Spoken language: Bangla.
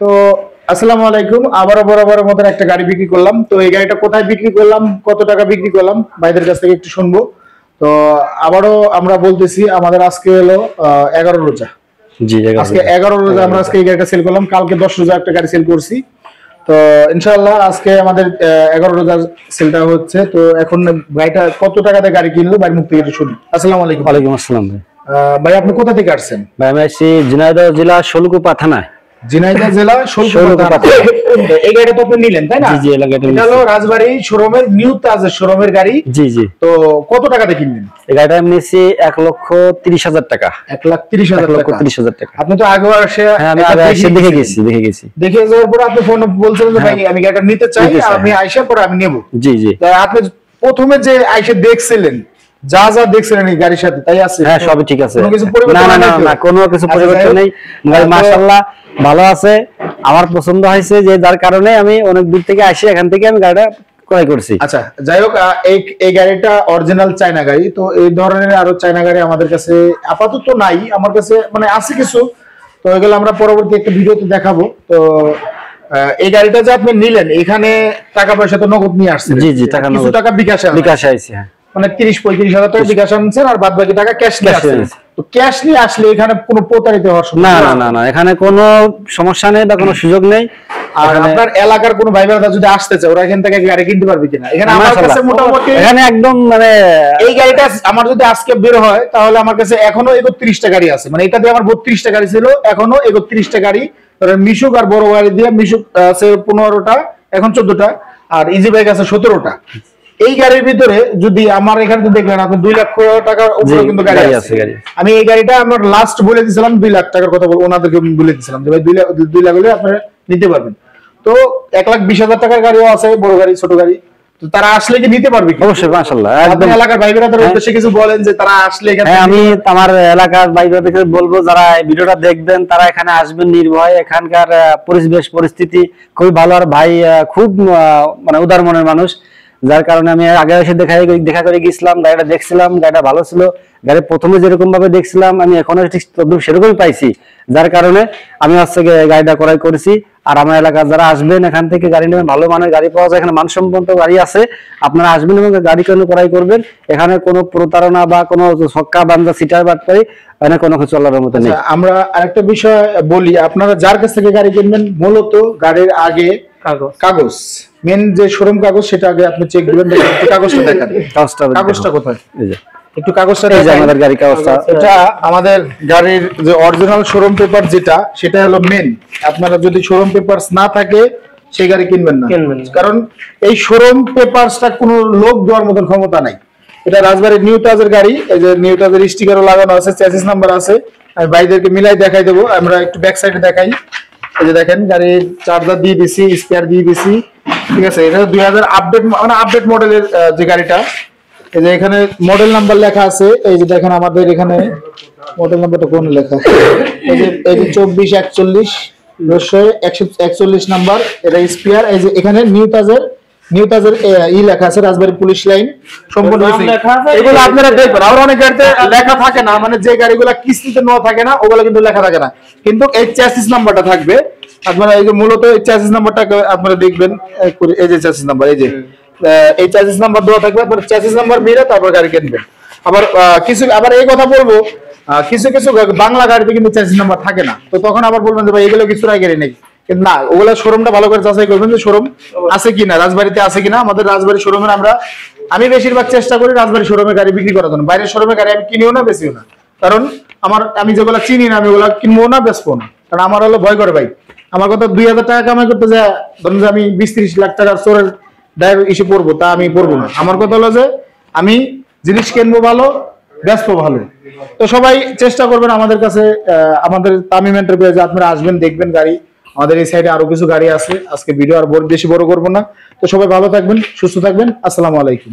তো আসসালামু আলাইকুম, আবারও বরাবরের মতন একটা গাড়ি বিক্রি করলাম। তো এই গাড়িটা কোথায় বিক্রি করলাম, কত টাকা বিক্রি করলাম, ভাইদের কাছ থেকে একটু শুনবো। তো আবারও আমরা বলতেছি, আমাদের আজকে হলো 11 রোজা। জি, আজকে 11 রোজা আমরা আজকে এই গাড়িটা সেল করলাম। কালকে 10 রোজা একটা গাড়ি সেল করছি। তো ইনশাআল্লাহ আজকে আমাদের 11 রোজার সেলটা হচ্ছে। তো এখন গাড়িটা কত টাকাতে গাড়ি কিনলো বাড়ির মুখ থেকে একটু শুনি। আসসালামু আলাইকুম। ওয়ালাইকুম আসসালাম ভাই। ভাই আপনি কোথা থেকে আসছেন? ভাই আমি আসছি ঝিনাইদহ জেলা শোলকুপা থানা। ঝিনাইদহ জেলা শোলকুপা। এই গাড়িটা তো আপনি নিলেন, তাই না? জি জি, এলাকাটা এটা হলো রাজবাড়ী শোরুমের নিউ তাজের শোরুমের গাড়ি। জি জি। তো কত টাকাতে কিনলেন? এই গাড়িটা আমি নিয়েছি 1,30,000 টাকা। 1,30,000 টাকা। আপনি তো আগে এসে আমি আগে এসে দেখে গেছি। দেখে যাওয়ার পর আপনি ফোন বলছিলেন যে ভাই আমি গাড়িটা নিতে চাই, আমি আইসা পরে আমি নেব। জি জি। আপনি প্রথমে যে আইসা দেখছিলেন, যা যা দেখছিলেন এই গাড়ির সাথে তাই আছে? হ্যাঁ, সবই ঠিক আছে। কোনো কিছু পরিবর্তন না, কোনো কিছু পরিবর্তন নেই। মাশাআল্লাহ ভালো আছে। আমার পছন্দ হয়েছে, যে যার কারণে আমি অনেক দূর থেকে আসি, এখান থেকে আমি গাড়িটা ক্রয় করছি। আচ্ছা, যাই হোক, এই গাড়িটা অরিজিনাল চায়না গাড়ি। তো এই ধরনের আরো চায়না গাড়ি আমাদের কাছে আপাতত নাই, আমার কাছে মানে আছে কিছু। তো এগুলো আমরা পরবর্তী একটা ভিডিওতে দেখাবো। তো এই গাড়িটা যে আপনি নিলেন, এখানে টাকা পয়সা তো নগদ নিয়ে আসছেন? জি জি, কিছু টাকা বিকাশে আইছে। হ্যাঁ, মানে 30-35 হাজার টাকা বিকাশ আনছেন, আর বাদ বাকি টাকা ক্যাশ নিয়ে আসছেন। তো ক্যাশ নিয়ে আসলে এখানে কোনো প্রতারিত হওয়ার না, এখানে কোনো সমস্যা নেই বা কোনো সুযোগ নেই। আর আপনার এলাকার কোনো ভাই বোনেরা যদি আসতে চায়, ওরা এখান থেকে গাড়ি কিনতে পারবে কিনা? এখানে আমার কাছে মোটামুটি এখানে একদম মানে এই গাড়িটা আমার যদি আজকে বের হয়, তাহলে আমার কাছে এখনো 31টা গাড়ি আছে। মানে এটা দিয়ে আমার 32টা গাড়ি ছিল, এখনো 31টা গাড়ি। মিশুক আর বড় গাড়ি দিয়ে মিশুক আছে 15টা, এখন 14টা, আর ইজি বাইক আছে 17টা। এই গাড়ির ভিতরে যদি আমার এখানে তো দেখলেন আপনি 2 লাখ টাকার উপরে কিন্তু গাড়ি আছে। আমি এই গাড়িটা আমার লাস্ট বলে দিয়েছিলাম 2 লাখ টাকার কথা ওনাদেরকে বলে দিয়েছিলাম যে ভাই 2 লাখ হলে আপনারা নিতে পারবেন। তো 1,20,000 টাকার গাড়িও আছে, বড় গাড়ি ছোট গাড়ি। তো তারা আসলে কি নিতে পারবে? অবশ্যই, মাশাআল্লাহ। একদম এলাকার ভাই বোনেদের উদ্দেশ্যে কিছু বলেন যে তারা আসলে এখানে। হ্যাঁ, আমি আমার এলাকার ভাই বোনদেরকে বলবো, যারা এই ভিডিওটা দেখবেন তারা এখানে আসবেন নির্ভয়ে। এখানকার পরিবেশ পরিস্থিতি খুবই ভালো, আর ভাই খুব মানে উদার মনের মানুষ, যার কারণে আমি আগে এসে দেখা করে গেছিলাম, গাড়িটা দেখছিলাম, গাড়িটা ভালো ছিল। গাড়ি প্রথমে যেরকম ভাবে দেখছিলাম আমি এখনো ঠিক সেরকমই পাইছি, যার কারণে আমি হচ্ছে গাড়িটা ক্রয় করেছি। আর আমার এলাকার যারা আসবেন এখান থেকে গাড়ি নেবেন, ভালো মানের গাড়ি পাওয়া যায়, এখানে মানসম্পন্ন গাড়ি আছে। আপনারা আসবেন এবং গাড়ি ক্রয় করবেন। এখানে কোনো প্রতারণা বা কোনো ছক্কা বান্ধা সিটার বাটপারি এখানে কোনো কিছু চলার মতো নেই। আমরা আরেকটা বিষয় বলি, আপনারা যার কাছ থেকে গাড়ি কিনবেন, মূলত গাড়ির আগে কাগজ, মেন যে শোরুম কাগজ, সেটা আগে আপনি চেক দিবেন। কাগজটা দেখান, কাগজটা কোথায়? একটু কাগজটা দেখান। আমাদের গাড়ির কাগজটা, এটা আমাদের গাড়ির যে অরিজিনাল শোরুম পেপার যেটা, সেটা হলো মেন। আপনারা যদি শোরুম পেপারস না থাকে সেই গাড়ি কিনবেন না, কারণ এই শোরুম পেপারসটা কোনো লোক দেওয়ার মতন ক্ষমতা নাই। এটা রাজবাড়ির নিউ তাজের গাড়ি। এই যে নিউ তাজের স্টিকারও লাগানো আছে, চ্যাসিস নাম্বার আছে। আমি ভাইদেরকে মিলাই দেখাই দেবো। আমরা একটু ব্যাক সাইডে দেখাই। এই যে দেখেন, গাড়ির চার্জার দিয়ে দিছি, স্পেয়ার দিয়ে দিছি, ঠিক আছে। এটা 2000 আপডেট মডেলের যে গাড়িটা। এই যে এখানে মডেল নাম্বার লেখা আছে। এই যে দেখেন আমাদের এখানে মডেল নাম্বারটা কোন লেখা, এই যে 2441 নাম্বার, এটা স্পেয়ার। এই যে এখানে নিউ তাজের লেখা আছে, রাজবাড়ী পুলিশ লাইন সম্পূর্ণ এগুলো আপনারা দেখবেন। আর অনেক গাড়িতে লেখা থাকে না, মানে যে গাড়িগুলো কিস্তিতে নেওয়া থাকে না, ওগুলো কিন্তু লেখা থাকে না, কিন্তু এই চ্যাসিস নাম্বারটা থাকবে। আপনারা এই যে মূলত এই চ্যাসিস নাম্বারটা আপনারা দেখবেন। এই যে চ্যাসিস নাম্বার, এই যে এই চ্যাসিস নাম্বার দেওয়া থাকবে, আপনারা চ্যাসিস নাম্বার মেরে তারপর গাড়ি কিনবেন। আবার এই কথা বলবো, কিছু বাংলা গাড়িতে কিন্তু চ্যাসিস নাম্বার থাকে না। তো তখন আবার বলবেন যে ভাই এগুলো কিছু গাড়ি নেই, কিন্তু না, ওগুলা শোরুমটা ভালো করে যাচাই করবেন যে শোরুম আছে কিনা, রাজবাড়িতে আছে কিনা। আমাদের রাজবাড়ি শোরুমের আমি বেশিরভাগ চেষ্টা করি রাজবাড়ি শোরুমে গাড়ি বিক্রি করার জন্য। বাইরের শোরুমে গাড়ি আমি কিনিও না, বেশিও না, কারণ আমি যেগুলো চিনি না আমি ওগুলো কিনবো না, বেচবো না। কারণ আমার হলো ভয় করে ভাই, আমার কথা 2,000 টাকা কামাই করতে যায়, ধরুন যে আমি 20-30 লাখ টাকার চোরের ড্রাইভার এসে পড়বো, তা আমি পড়বো না। আমার কথা হলো যে আমি জিনিস কিনবো ভালো, বেচবো ভালো। তো সবাই চেষ্টা করবেন আমাদের কাছে, আমাদের তামিম এন্টারপ্রাইজে আপনারা আসবেন, দেখবেন গাড়ি। আমাদের এই সাইডে আরো কিছু গাড়ি আছে। আজকে ভিডিও আর বেশি বড় করবো না। তো সবাই ভালো থাকবেন, সুস্থ থাকবেন। আসসালামু আলাইকুম।